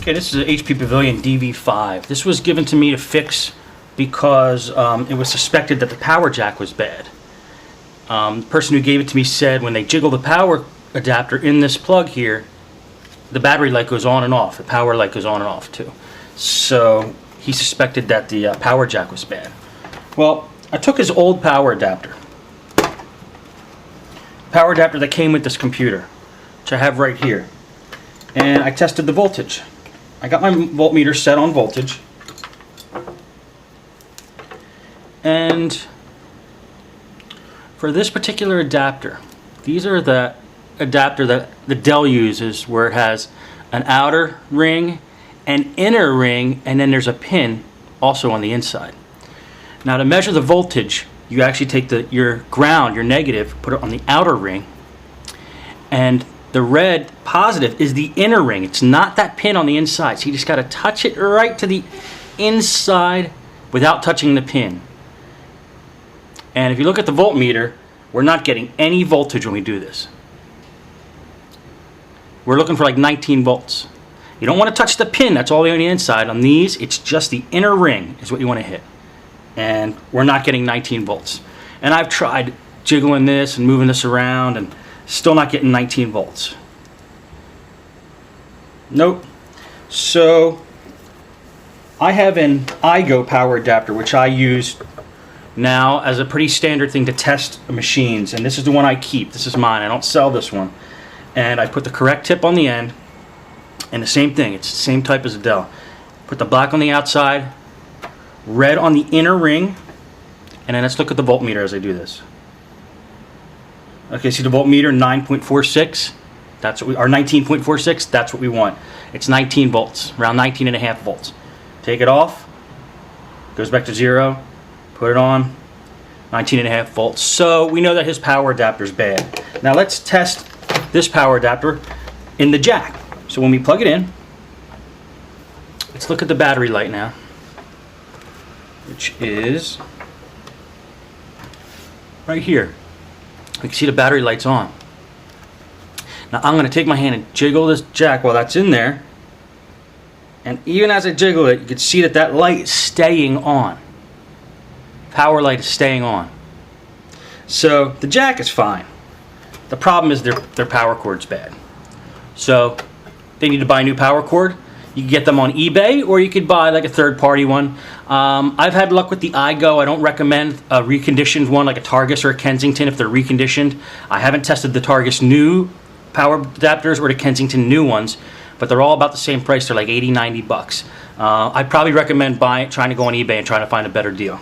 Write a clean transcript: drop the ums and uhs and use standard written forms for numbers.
Okay, this is an HP Pavilion DV5. This was given to me to fix because it was suspected that the power jack was bad. The person who gave it to me said when they jiggle the power adapter in this plug here, the battery light goes on and off. The power light goes on and off too. So he suspected that the power jack was bad. Well, I took his old power adapter. Power adapter that came with this computer, which I have right here. And I tested the voltage. I got my voltmeter set on voltage. And for this particular adapter, these are the adapter that the Dell uses, where it has an outer ring, an inner ring, and then there's a pin also on the inside. Now to measure the voltage, you actually take your ground, your negative, put it on the outer ring, and the red positive is the inner ring. It's not that pin on the inside. So you just got to touch it right to the inside without touching the pin. And if you look at the voltmeter, we're not getting any voltage when we do this. We're looking for like 19 volts. You don't want to touch the pin. That's all on the inside. On these, it's just the inner ring is what you want to hit. And we're not getting 19 volts. And I've tried jiggling this and moving this around and still not getting 19 volts. Nope. So I have an iGo power adapter, which I use now as a pretty standard thing to test machines. And this is the one I keep. This is mine. I don't sell this one. And I put the correct tip on the end. And the same thing. It's the same type as a Dell. Put the black on the outside, red on the inner ring. And then let's look at the voltmeter as I do this. Okay, see the voltmeter, 9.46. That's what we are, 19.46. That's what we want. It's 19 volts, around 19.5 volts. Take it off, goes back to 0. Put it on, 19.5 volts. So we know that his power adapter is bad. Now let's test this power adapter in the jack. So when we plug it in, let's look at the battery light now, which is right here. You can see the battery light's on. Now I'm going to take my hand and jiggle this jack while that's in there. And even as I jiggle it, you can see that that light is staying on. Power light is staying on. So the jack is fine. The problem is their power cord's bad. So they need to buy a new power cord. You can get them on eBay, or you could buy like a third-party one. I've had luck with the iGo. I don't recommend a reconditioned one like a Targus or a Kensington if they're reconditioned. I haven't tested the Targus new power adapters or the Kensington new ones, but they're all about the same price. They're like $80, $90. I'd probably recommend trying to go on eBay and trying to find a better deal.